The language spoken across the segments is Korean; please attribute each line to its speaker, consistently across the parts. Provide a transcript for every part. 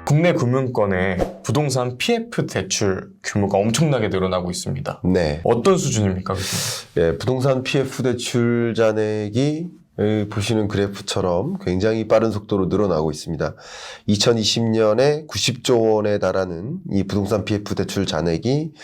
Speaker 1: 국내 금융권의 부동산 PF 대출 규모가 엄청나게 늘어나고 있습니다.
Speaker 2: 네.
Speaker 1: 어떤 수준입니까?
Speaker 2: 예, 부동산 PF 대출 잔액이 보시는 그래프처럼 굉장히 빠른 속도로 늘어나고 있습니다. 2020년에 90조 원에 달하는 이 부동산 PF 대출 잔액이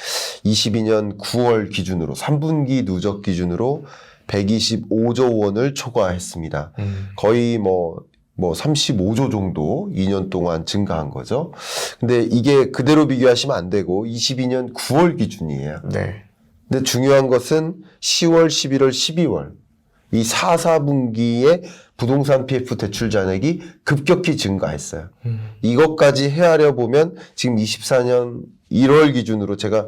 Speaker 2: 22년 9월 기준으로 3분기 누적 기준으로 125조 원을 초과했습니다. 거의 뭐 35조 정도 2년 동안 증가한 거죠. 근데 이게 그대로 비교하시면 안 되고 22년 9월 기준이에요.
Speaker 1: 네.
Speaker 2: 근데 중요한 것은 10월, 11월, 12월 이 4, 4분기에 부동산 PF 대출 잔액이 급격히 증가했어요. 이것까지 헤아려 보면 지금 24년 1월 기준으로 제가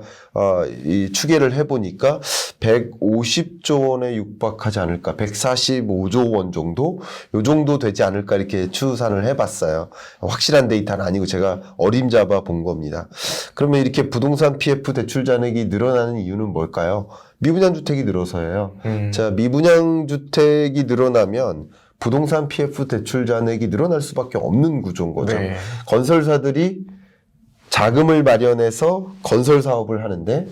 Speaker 2: 이 추계를 해보니까 150조 원에 육박하지 않을까, 145조 원 정도, 요 정도 되지 않을까 이렇게 추산을 해봤어요. 확실한 데이터는 아니고 제가 어림잡아 본 겁니다. 그러면 이렇게 부동산 PF 대출 잔액이 늘어나는 이유는 뭘까요? 미분양 주택이 늘어서예요. 자, 미분양 주택이 늘어나면 부동산 PF 대출 잔액이 늘어날 수밖에 없는 구조인 거죠.
Speaker 1: 네.
Speaker 2: 건설사들이 자금을 마련해서 건설 사업을 하는데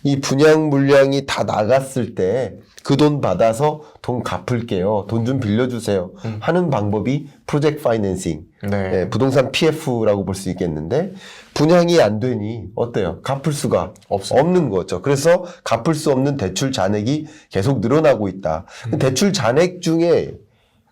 Speaker 2: 이 분양 물량이 다 나갔을 때 그 돈 받아서 돈 갚을게요. 돈 좀 빌려주세요. 하는 방법이 프로젝트 파이낸싱,
Speaker 1: 네.
Speaker 2: 부동산 PF라고 볼 수 있겠는데 분양이 안 되니 어때요? 갚을 수가 없는 거죠. 그래서 갚을 수 없는 대출 잔액이 계속 늘어나고 있다. 대출 잔액 중에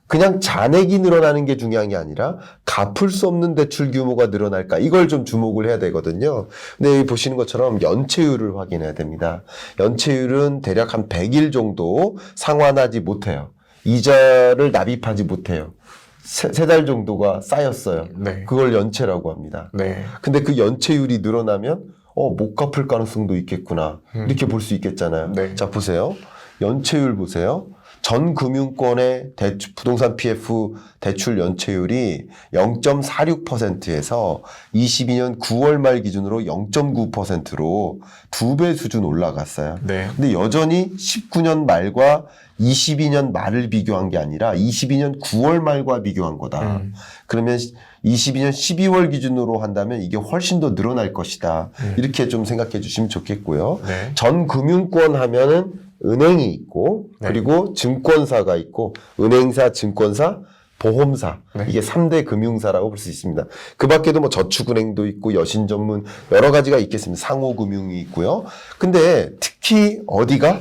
Speaker 2: 그냥 잔액이 늘어나는 게 중요한 게 아니라 갚을 수 없는 대출 규모가 늘어날까 이걸 좀 주목을 해야 되거든요. 근데 여기 보시는 것처럼 연체율을 확인해야 됩니다. 연체율은 대략 한 100일 정도 상환하지 못해요. 이자를 납입하지 못해요. 세 달 정도가 쌓였어요.
Speaker 1: 네.
Speaker 2: 그걸 연체라고 합니다.
Speaker 1: 네.
Speaker 2: 근데 그 연체율이 늘어나면 못 갚을 가능성도 있겠구나 이렇게 볼 수 있겠잖아요.
Speaker 1: 네.
Speaker 2: 자, 보세요. 연체율 보세요. 전 금융권의 부동산 PF 대출 연체율이 0.46%에서 22년 9월 말 기준으로 0.9%로 2배 수준 올라갔어요.
Speaker 1: 네.
Speaker 2: 근데 여전히 19년 말과 22년 말을 비교한 게 아니라 22년 9월 말과 비교한 거다. 그러면 22년 12월 기준으로 한다면 이게 훨씬 더 늘어날 것이다. 이렇게 좀 생각해 주시면 좋겠고요.
Speaker 1: 네.
Speaker 2: 전 금융권 하면은 은행이 있고
Speaker 1: 네.
Speaker 2: 그리고 증권사가 있고 은행사, 증권사, 보험사
Speaker 1: 네.
Speaker 2: 이게 3대 금융사라고 볼 수 있습니다. 그 밖에도 뭐 저축은행도 있고 여신전문 여러 가지가 있겠습니다. 상호금융이 있고요. 근데 특히 어디가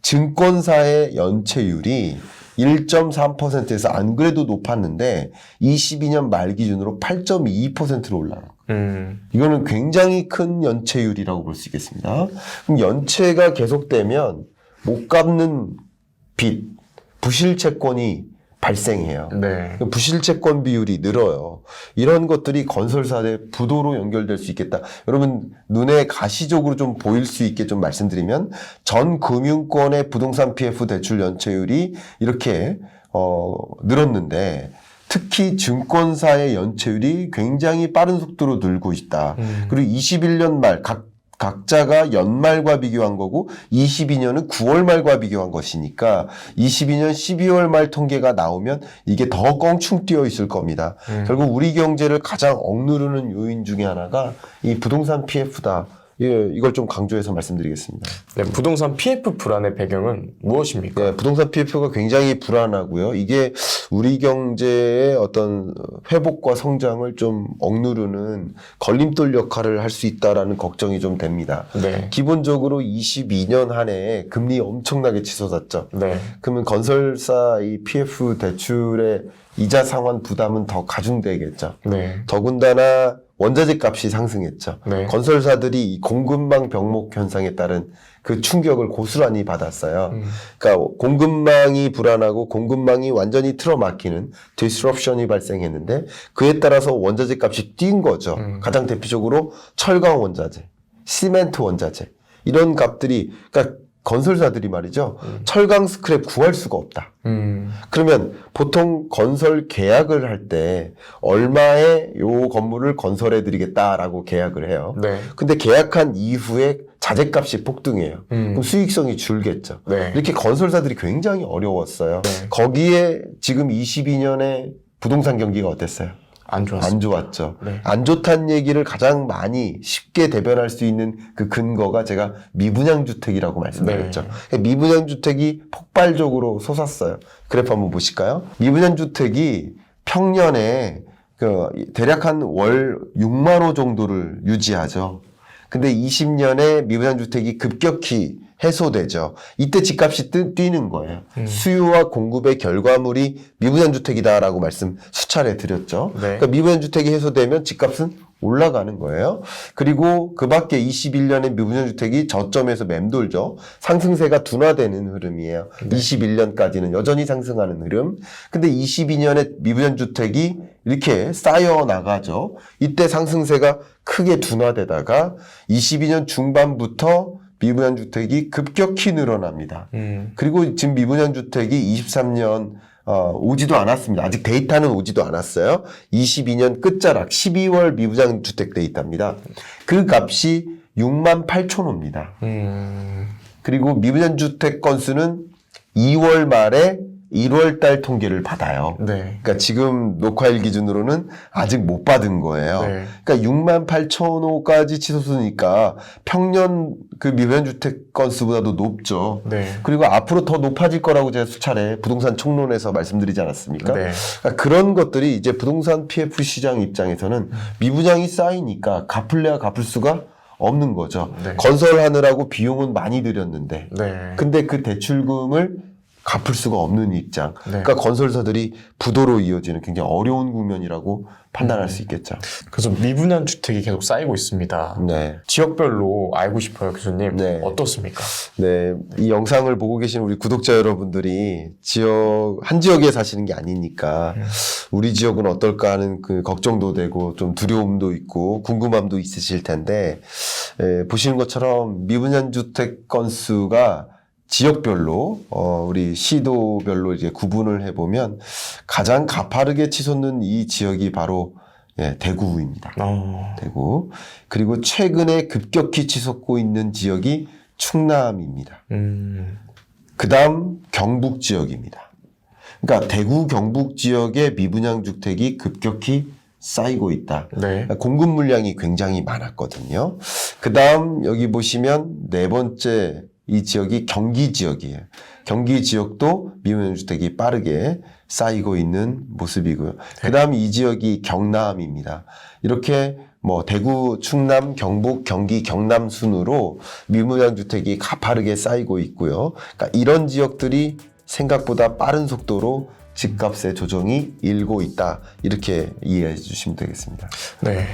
Speaker 2: 증권사의 연체율이 1.3%에서 안 그래도 높았는데 22년 말 기준으로 8.2%로 올라가요. 이거는 굉장히 큰 연체율이라고 볼 수 있겠습니다. 그럼 연체가 계속되면 못 갚는 빚, 부실채권이 발생해요.
Speaker 1: 네.
Speaker 2: 부실채권 비율이 늘어요. 이런 것들이 건설사의 부도로 연결될 수 있겠다. 여러분 눈에 가시적으로 좀 보일 수 있게 좀 말씀드리면 전 금융권의 부동산 PF 대출 연체율이 이렇게 늘었는데 특히 증권사의 연체율이 굉장히 빠른 속도로 늘고 있다. 그리고 21년 말 각자가 연말과 비교한 거고 22년은 9월 말과 비교한 것이니까 22년 12월 말 통계가 나오면 이게 더 껑충 뛰어 있을 겁니다. 결국 우리 경제를 가장 억누르는 요인 중에 하나가 이 부동산 PF다. 예, 이걸 좀 강조해서 말씀드리겠습니다.
Speaker 1: 네, 부동산 PF 불안의 배경은 무엇입니까?
Speaker 2: 네, 부동산 PF가 굉장히 불안하고요. 이게 우리 경제의 어떤 회복과 성장을 좀 억누르는 걸림돌 역할을 할 수 있다라는 걱정이 좀 됩니다.
Speaker 1: 네.
Speaker 2: 기본적으로 22년 한 해에 금리 엄청나게 치솟았죠.
Speaker 1: 네.
Speaker 2: 그러면 건설사 이 PF 대출의 이자 상환 부담은 더 가중되겠죠.
Speaker 1: 네.
Speaker 2: 더군다나 원자재 값이 상승했죠.
Speaker 1: 네.
Speaker 2: 건설사들이 이 공급망 병목 현상에 따른 그 충격을 고스란히 받았어요. 그러니까 공급망이 불안하고 공급망이 완전히 틀어막히는 disruption이 발생했는데 그에 따라서 원자재 값이 뛴 거죠. 가장 대표적으로 철강 원자재, 시멘트 원자재 이런 값들이 그러니까 건설사들이 말이죠. 철강 스크랩 구할 수가 없다. 그러면 보통 건설 계약을 할 때 얼마에 요 건물을 건설해 드리겠다라고 계약을 해요.
Speaker 1: 네.
Speaker 2: 근데 계약한 이후에 자재값이 폭등해요. 그럼 수익성이 줄겠죠.
Speaker 1: 네.
Speaker 2: 이렇게 건설사들이 굉장히 어려웠어요.
Speaker 1: 네.
Speaker 2: 거기에 지금 22년에 부동산 경기가 어땠어요?
Speaker 1: 안 좋았어요.
Speaker 2: 안 좋았죠.
Speaker 1: 네.
Speaker 2: 안 좋다는 얘기를 가장 많이 쉽게 대변할 수 있는 그 근거가 제가 미분양주택이라고 말씀드렸죠.
Speaker 1: 네.
Speaker 2: 미분양주택이 폭발적으로 솟았어요. 그래프 한번 보실까요? 미분양주택이 평년에 대략 한 월 6만 호 정도를 유지하죠. 근데 20년에 미분양주택이 급격히 해소되죠. 이때 집값이 뛰는 거예요. 수요와 공급의 결과물이 미분양주택이다라고 말씀 수차례 드렸죠.
Speaker 1: 네.
Speaker 2: 그러니까 미분양주택이 해소되면 집값은 올라가는 거예요. 그리고 그 밖에 21년에 미분양주택이 저점에서 맴돌죠. 상승세가 둔화되는 흐름이에요.
Speaker 1: 네.
Speaker 2: 21년까지는 여전히 상승하는 흐름. 근데 22년에 미분양주택이 이렇게 쌓여 나가죠. 이때 상승세가 크게 둔화되다가 22년 중반부터 미분양주택이 급격히 늘어납니다. 그리고 지금 미분양주택이 23년 오지도 않았습니다. 아직 데이터는 오지도 않았어요. 22년 끝자락 12월 미분양주택 데이터입니다. 그 값이 6만 8천 호입니다. 그리고 미분양주택 건수는 2월 말에 1월 달 통계를 받아요.
Speaker 1: 네.
Speaker 2: 그러니까 지금 녹화일 기준으로는 아직 못 받은 거예요.
Speaker 1: 네.
Speaker 2: 그러니까 6만 8천 호까지 치솟으니까 평년 그 미분양주택 건수보다도 높죠.
Speaker 1: 네.
Speaker 2: 그리고 앞으로 더 높아질 거라고 제가 수차례 부동산 총론에서 말씀드리지 않았습니까?
Speaker 1: 네.
Speaker 2: 그러니까 그런 것들이 이제 부동산 PF 시장 입장에서는 미분양이 쌓이니까 갚을래야 갚을 수가 없는 거죠.
Speaker 1: 네.
Speaker 2: 건설하느라고 비용은 많이 들였는데
Speaker 1: 네.
Speaker 2: 근데 그 대출금을 갚을 수가 없는 입장.
Speaker 1: 네.
Speaker 2: 그러니까 건설사들이 부도로 이어지는 굉장히 어려운 국면이라고 판단할 수 있겠죠.
Speaker 1: 그래서 미분양 주택이 계속 쌓이고 있습니다.
Speaker 2: 네.
Speaker 1: 지역별로 알고 싶어요, 교수님.
Speaker 2: 네.
Speaker 1: 어떻습니까?
Speaker 2: 네. 이 영상을 보고 계신 우리 구독자 여러분들이 한 지역에 사시는 게 아니니까 우리 지역은 어떨까 하는 그 걱정도 되고 좀 두려움도 있고 궁금함도 있으실 텐데, 보시는 것처럼 미분양 주택 건수가 지역별로 우리 시도별로 이제 구분을 해보면 가장 가파르게 치솟는 이 지역이 바로 대구입니다. 대구. 그리고 최근에 급격히 치솟고 있는 지역이 충남입니다. 그다음 경북 지역입니다. 그러니까 대구 경북 지역의 미분양 주택이 급격히 쌓이고 있다.
Speaker 1: 네.
Speaker 2: 공급 물량이 굉장히 많았거든요. 그다음 여기 보시면 네 번째 이 지역이 경기 지역이에요. 경기 지역도 미분양 주택이 빠르게 쌓이고 있는 모습이고요. 그다음 이 지역이 경남입니다. 이렇게 대구, 충남, 경북, 경기, 경남 순으로 미분양 주택이 가파르게 쌓이고 있고요. 그러니까 이런 지역들이 생각보다 빠른 속도로 집값의 조정이 일고 있다. 이렇게 이해해 주시면 되겠습니다.
Speaker 1: 네.